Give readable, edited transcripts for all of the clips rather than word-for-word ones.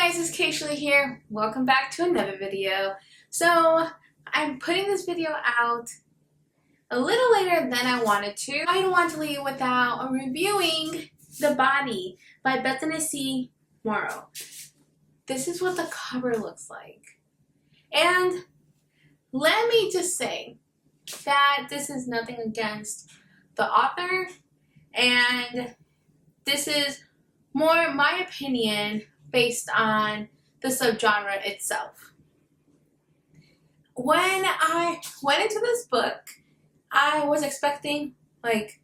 guys, it's Keisha here. Welcome back to another video. So I'm putting this video out a little later than I wanted to. I don't want to leave without reviewing The Body by Bethany C, Morrow. This is what the cover looks like. And let me just say that this is nothing against the author, and this is more my opinion based on the subgenre itself. When I went into this book, I was expecting like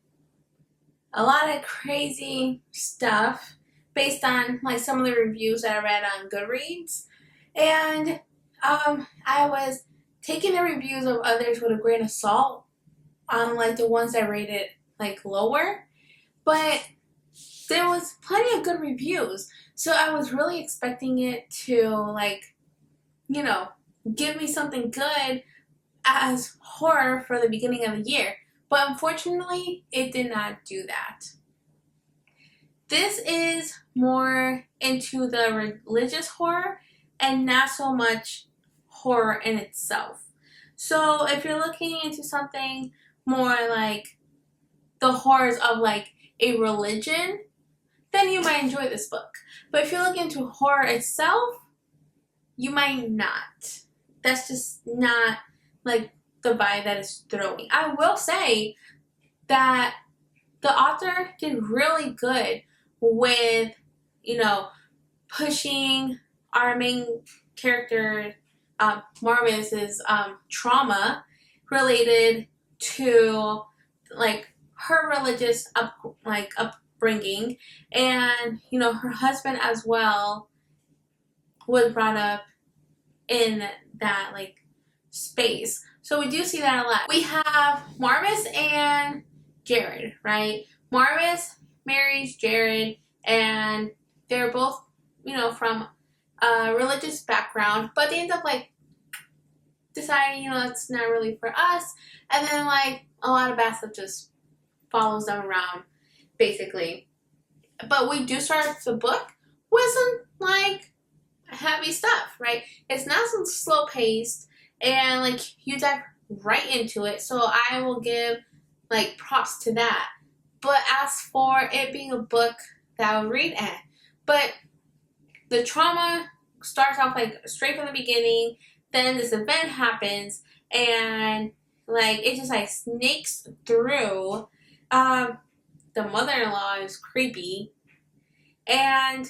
a lot of crazy stuff based on like some of the reviews that I read on Goodreads, and I was taking the reviews of others with a grain of salt on like the ones that rated like lower, but there was plenty of good reviews, so I was really expecting it to like, you know, give me something good as horror for the beginning of the year, but unfortunately it did not do that. This is more into the religious horror and not so much horror in itself. So if you're looking into something more like the horrors of like a religion, then you might enjoy this book. But if you're looking into horror itself, you might not. That's just not like the vibe that it's throwing. I will say that the author did really good with, you know, pushing our main character, Marvis's trauma related to like her religious upbringing, and you know, her husband as well was brought up in that like space. So we do see that a lot. We have Marvis and Jared, right? Marvis marries Jared, and they're both, you know, from a religious background, but they end up like deciding, you know, it's not really for us, and then like a lot of bad stuff just follows them around basically. But we do start the book with some like heavy stuff, right? It's not some slow paced, and like you dive right into it, so I will give like props to that. But as for it being a book that I'll read at, but the trauma starts off like straight from the beginning, then this event happens, and like it just like snakes through. The mother-in-law is creepy, and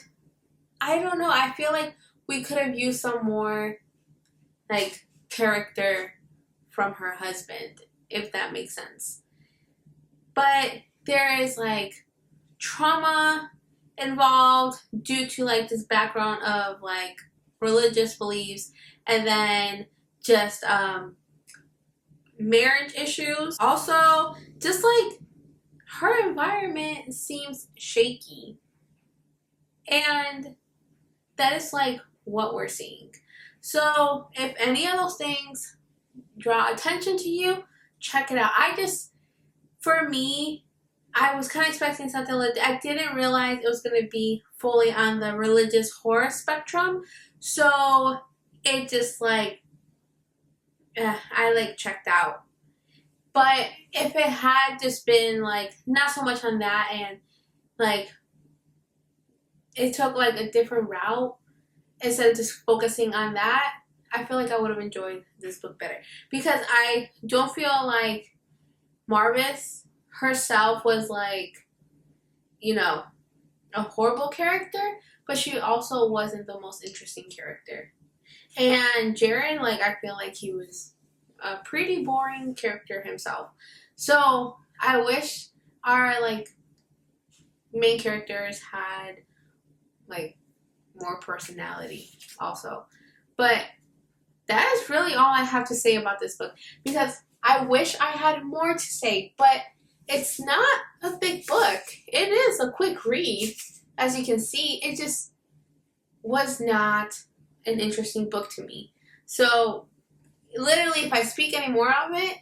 I don't know, I feel like we could have used some more like character from her husband, if that makes sense. But there is like trauma involved due to like this background of like religious beliefs, and then just marriage issues. Also, just like her environment seems shaky, and that is like what we're seeing. So if any of those things draw attention to you, check it out. For me, I was kind of expecting something like that. I didn't realize it was going to be fully on the religious horror spectrum, so it just like I like checked out. But if it had just been like not so much on that, and like it took like a different route instead of just focusing on that, I feel like I would have enjoyed this book better, because I don't feel like Marvis herself was like, you know, a horrible character, but she also wasn't the most interesting character. And Jared, like, I feel like he was a pretty boring character himself. So I wish our like main characters had like more personality also. But that is really all I have to say about this book, because I wish I had more to say, but it's not a thick book. It is a quick read. As you can see, it just was not an interesting book to me. So literally, if I speak any more of it,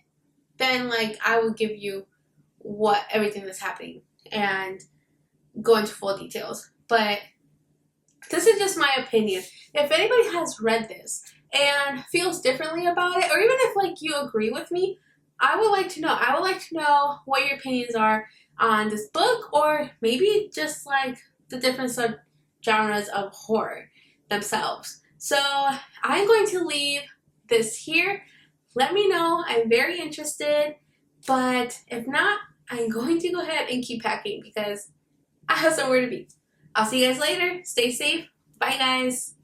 then like I will give you everything that's happening and go into full details. But this is just my opinion. If anybody has read this and feels differently about it, or even if like you agree with me, I would like to know. I would like to know what your opinions are on this book, or maybe just like the different genres of horror themselves. So I'm going to leave this here. Let me know. I'm very interested. But if not, I'm going to go ahead and keep packing because I have somewhere to be. I'll see you guys later. Stay safe. Bye, guys.